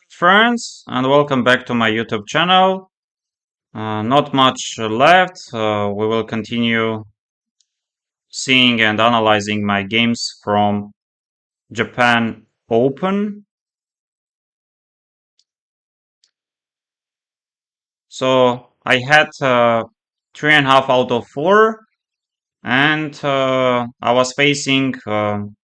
Friends, and welcome back to my YouTube channel. Not much left. We will continue seeing and analyzing my games from Japan Open. So I had 3.5 out of 4, and I was facing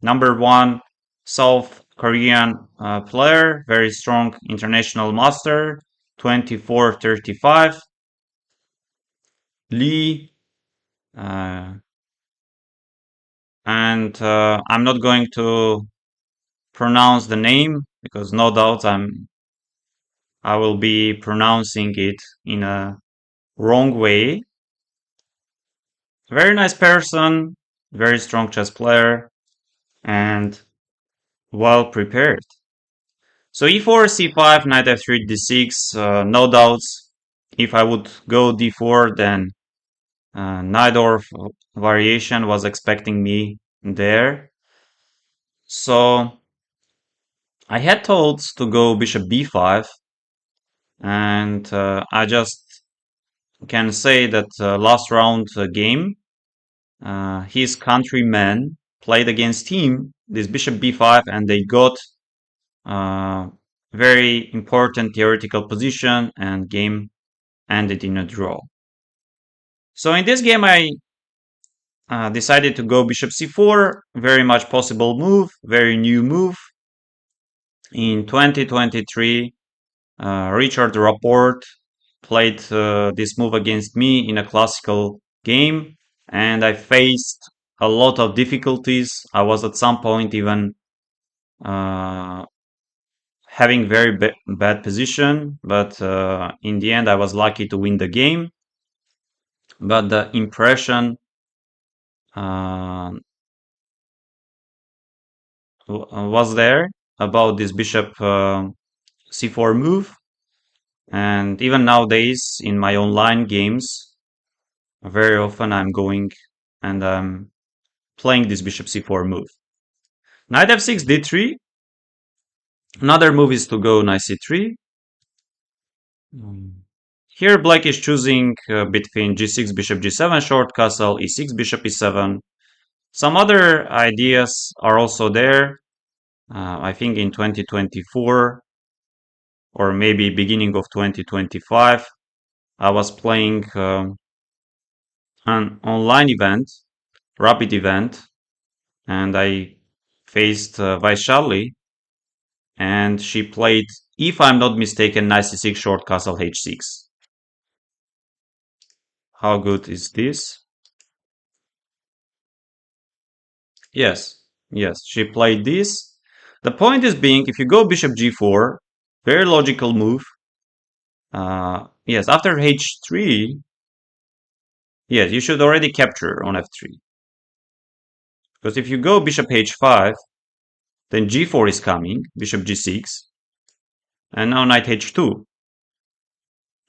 number one South Korean player, very strong international master, 24-35. Lee. Uh, and I'm not going to pronounce the name because no doubt I will be pronouncing it in a wrong way. Very nice person, very strong chess player, and well prepared. So e4, c5, knight f3, d6. No doubts. If I would go d4, then Najdorf variation was expecting me there. So I had thoughts to go bishop b5, and I just can say that last round game, his countrymen played against him this bishop b5, and they got uh, very important theoretical position, and game ended in a draw. So in this game, I decided to go bishop c4, very much possible move, very new move. In 2023, Richard Rapport played this move against me in a classical game, and I faced a lot of difficulties. I was at some point even uh, having very bad position, but in the end I was lucky to win the game. But the impression uh, was there about this bishop c4 move, and even nowadays in my online games, very often I'm going and I'm playing this bishop c4 move. Knight f6, d3. Another move is to go knight c3. Here black is choosing between g6, bishop g7, short castle, e6, bishop e7. Some other ideas are also there. I think in 2024 or maybe beginning of 2025, I was playing an online event, rapid event, and I faced Vaishali, and she played, if I'm not mistaken, knight c6, short castle h6. How good is this? Yes, yes, she played this. The point is being, if you go bishop g4, very logical move. Yes, after h3, yes, you should already capture on f3. Because if you go bishop h5, then g4 is coming, bishop g6, and now knight h2,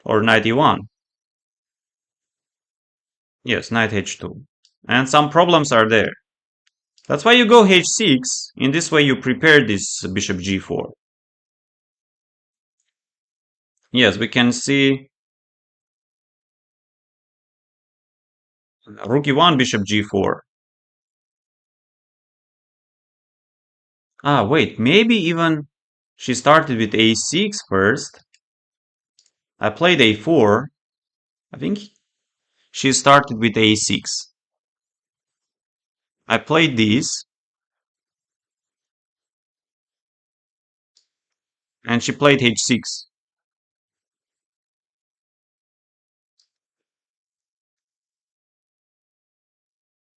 or knight e1. Yes, knight h2. And some problems are there. That's why you go h6. In this way, you prepare this bishop g4. Yes, we can see rook e1, bishop g4. Ah, wait, maybe even she started with a6 first. I played a4. I think she started with a6. I played this, and she played h6.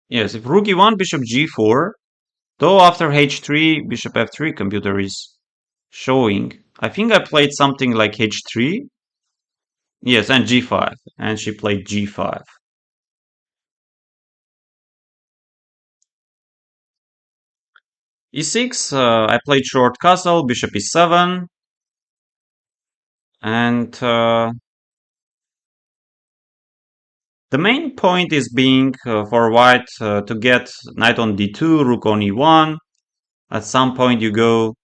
Yes, if rook e1, bishop g4, though after h3, bishop f3, computer is showing. I think I played something like h3. Yes, and g5, and she played g5. e6, I played short castle, bishop e7, and the main point is being for white to get knight on d2, rook on e1. At some point you go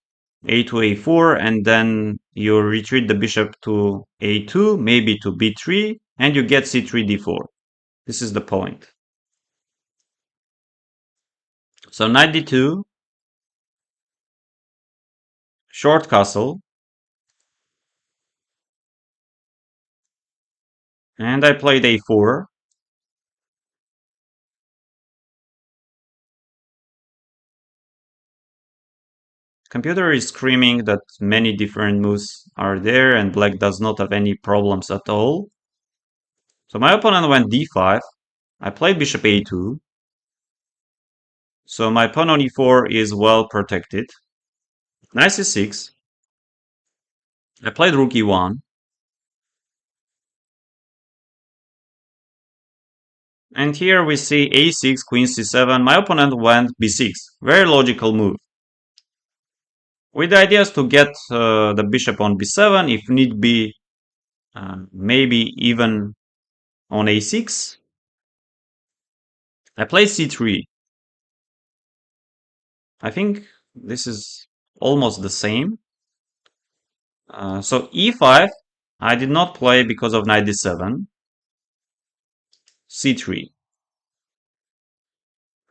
a2, a4, and then you retreat the bishop to a2, maybe to b3, and you get c3, d4. This is the point. So knight d2, short castle, and I played a4. Computer is screaming that many different moves are there and black does not have any problems at all. So my opponent went d5. I played bishop a2. So my pawn on e4 is well protected. Knight c6. I played rook e1. And here we see a6, queen c7. My opponent went b6. Very logical move. With the idea is to get the bishop on b7, if need be, maybe even on a6. I play c3. I think this is almost the same. So e5, I did not play because of knight d7. c3.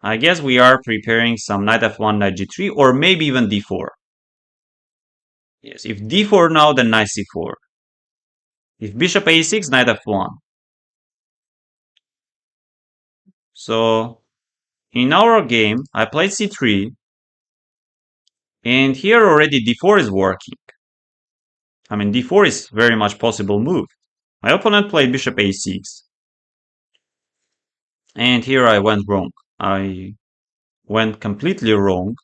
I guess we are preparing some knight f1, knight g3, or maybe even d4. Yes, if d4 now, then knight c4. If bishop a6, knight f1. So in our game, I played c3, and here already d4 is working. I mean, d4 is very much possible move. My opponent played bishop a6, and here I went wrong. I went completely wrong.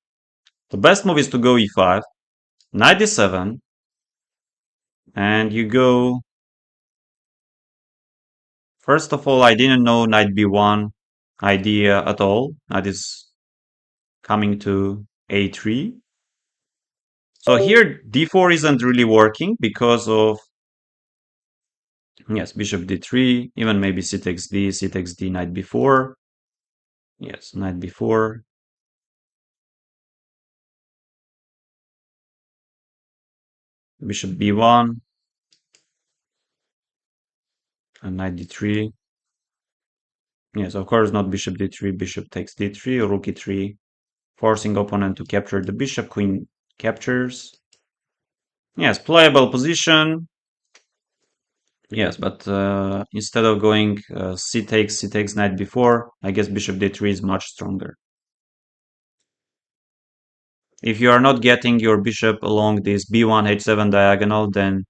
The best move is to go e5, knight d7, and you go. First of all, I didn't know knight b1 idea at all. Knight is coming to a3. So here d4 isn't really working because of, yes, bishop d3, even maybe c takes d, knight b4. Yes, knight b4. Bishop b1 and knight d3. Yes, of course not bishop d3, bishop takes d3, or rook e3, forcing opponent to capture the bishop, queen captures. Yes, playable position. Yes, but instead of going c takes knight b4, I guess bishop d3 is much stronger. If you are not getting your bishop along this b1 h7 diagonal, then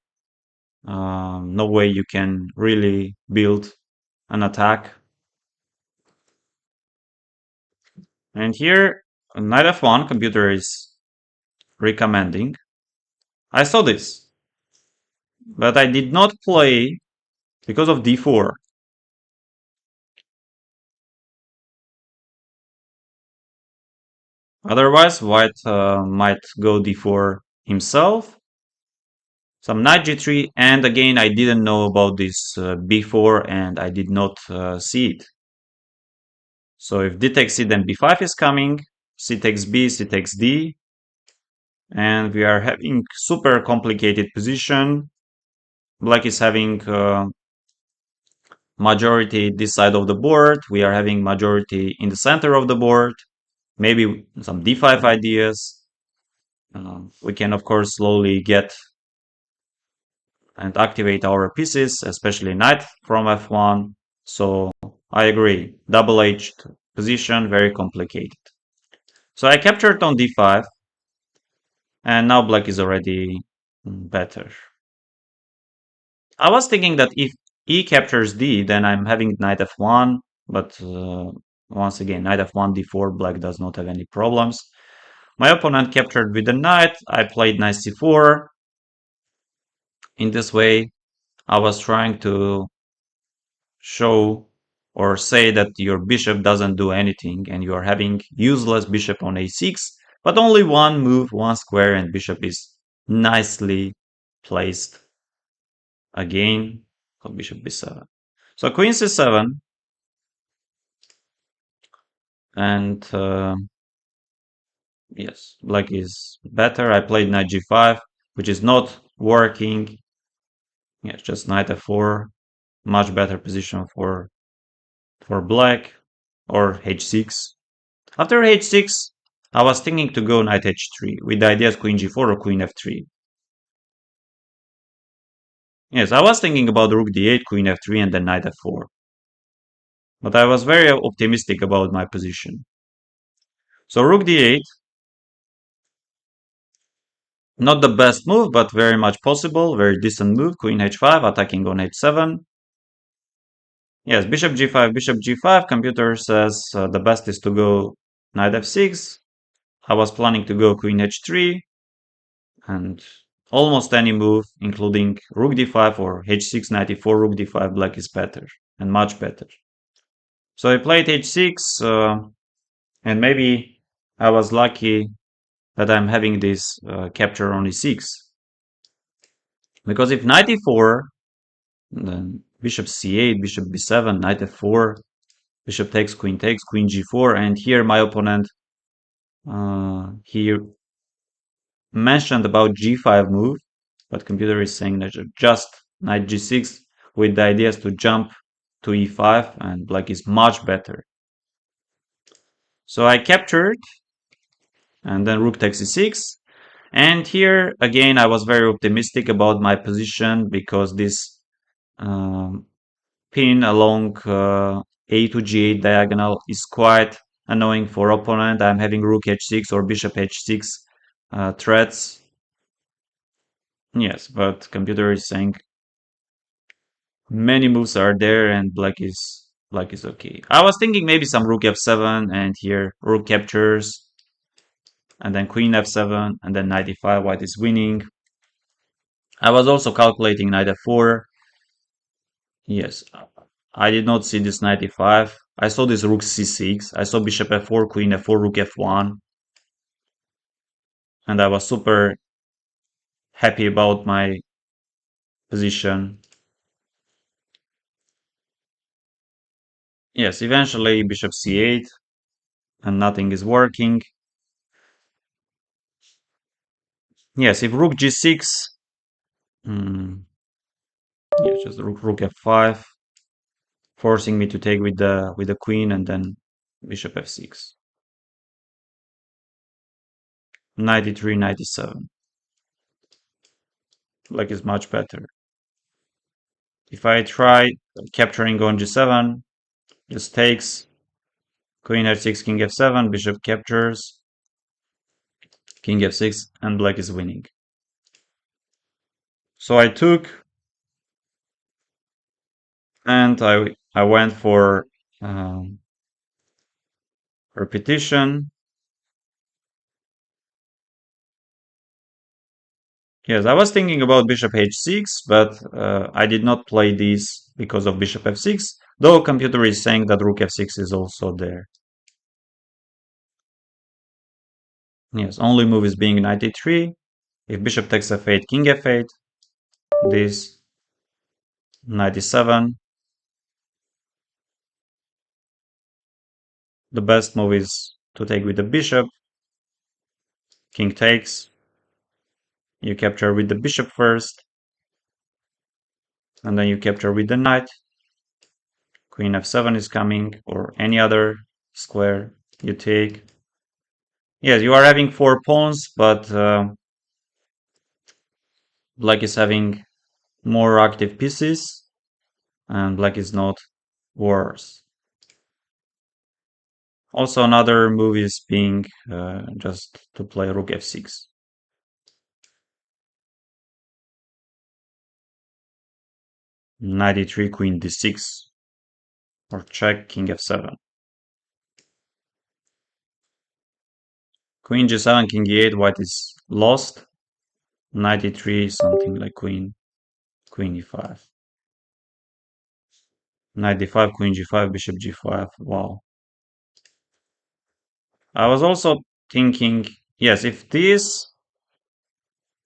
no way you can really build an attack. And here, knight f1, computer is recommending. I saw this, but I did not play because of d4. Otherwise, white might go d4 himself. Some knight g3, and again, I didn't know about this b4, and I did not see it. So if d takes c, then b5 is coming, c takes b, c takes d, and we are having super complicated position. Black is having majority this side of the board, we are having majority in the center of the board, maybe some d5 ideas. We can, of course, slowly get and activate our pieces, especially knight from f1. So I agree, double-edged position, very complicated. So I captured on d5, and now black is already better. I was thinking that if e captures d, then I'm having knight f1, but once again, knight f1, d4, black does not have any problems. My opponent captured with the knight, I played knight c4. In this way, I was trying to show or say that your bishop doesn't do anything and you are having useless bishop on a6, but only one move, one square, and bishop is nicely placed again. Bishop b7. So queen c7, and Yes, black is better. I played knight g5, which is not working. Yes, just knight f4. Much better position for black, or h6. After h6, I was thinking to go knight h3 with the ideas queen g4 or queen f3. Yes, I was thinking about rook d8, queen f3, and then knight f4. But I was very optimistic about my position. So rook d8, not the best move, but very much possible, very decent move. Queen h5, attacking on h7. Yes, bishop g5, bishop g5. Computer says the best is to go knight f6. I was planning to go queen h3, and almost any move, including rook d5 or h6, knight e4, rook d5, black is better, and much better. So I played h6, and maybe I was lucky that I'm having this capture on e6. Because if knight e4, then bishop c8, bishop b7, knight f4, bishop takes, queen g4, and here my opponent he mentioned about g5 move, but computer is saying that just knight g6 with the ideas to jump to e5, and black is much better. So I captured, and then rook takes e6, and here again I was very optimistic about my position because this um, pin along a to g8 diagonal is quite annoying for opponent. I'm having rook h6 or bishop h6 threats. Yes, but computer is saying many moves are there and black is okay. I was thinking maybe some rook f7 and here rook captures and then queen f7 and then knight e5, white is winning. I was also calculating knight f4. Yes, I did not see this knight e5. I saw this rook c6. I saw bishop f4, queen f4, rook f1. And I was super happy about my position. Yes, eventually bishop c8 and nothing is working. Yes, if rook g6, yeah, just rook f5, forcing me to take with the queen and then bishop f6. Knight e3, knight e7. Black is much better. If I try capturing on g7, just takes, queen f6, king f7, bishop captures, king f6, and black is winning. So I took, and I went for repetition. Yes, I was thinking about bishop h6, but I did not play this because of bishop f6, though computer is saying that rook f6 is also there. Yes, only move is being knight e3. If bishop takes f8, king f8, this knight e7. The best move is to take with the bishop. King takes. You capture with the bishop first, and then you capture with the knight. Queen f7 is coming, or any other square you take. Yes, you are having 4 pawns, but black is having more active pieces, and black is not worse. Also, another move is being just to play rook f6. Knight e3, queen d6, or check, king f7. Queen g7, king e8, white is lost. Knight e3, something like queen e5. Knight d5, queen g5, bishop g5. Wow. I was also thinking, yes, if this,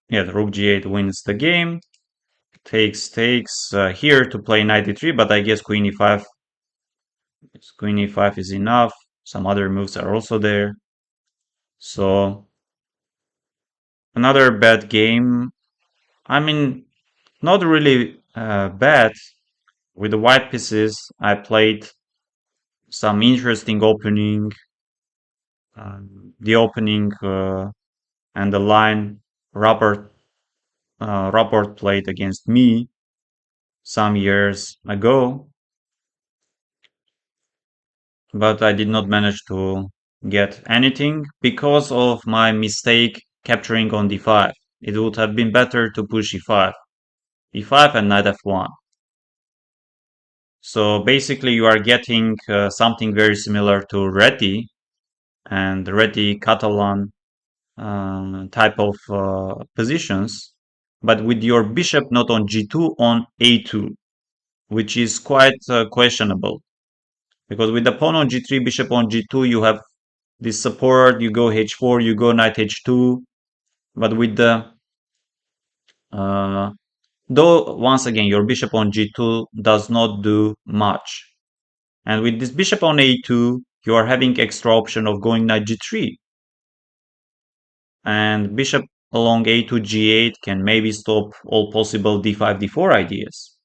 yeah, the rook g8 wins the game, takes here to play knight e3, but I guess queen e5, queen e5 is enough. Some other moves are also there. So another bad game. I mean, not really bad. With the white pieces, I played some interesting opening. The opening and the line Robert Robert played against me some years ago, but I did not manage to get anything because of my mistake capturing on d5. It would have been better to push e5, e5 and knight f1. So basically you are getting something very similar to Reti and Reti Catalan type of positions, but with your bishop not on g2, on a2, which is quite questionable. Because with the pawn on g3, bishop on g2, you have this support, you go h4, you go knight h2, but with the, uh, though once again, your bishop on g2 does not do much. And with this bishop on a2, you are having extra option of going knight g3. And bishop along a2 g8 can maybe stop all possible d5 d4 ideas.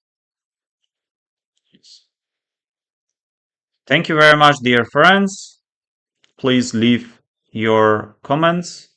Thank you very much, dear friends. Please leave your comments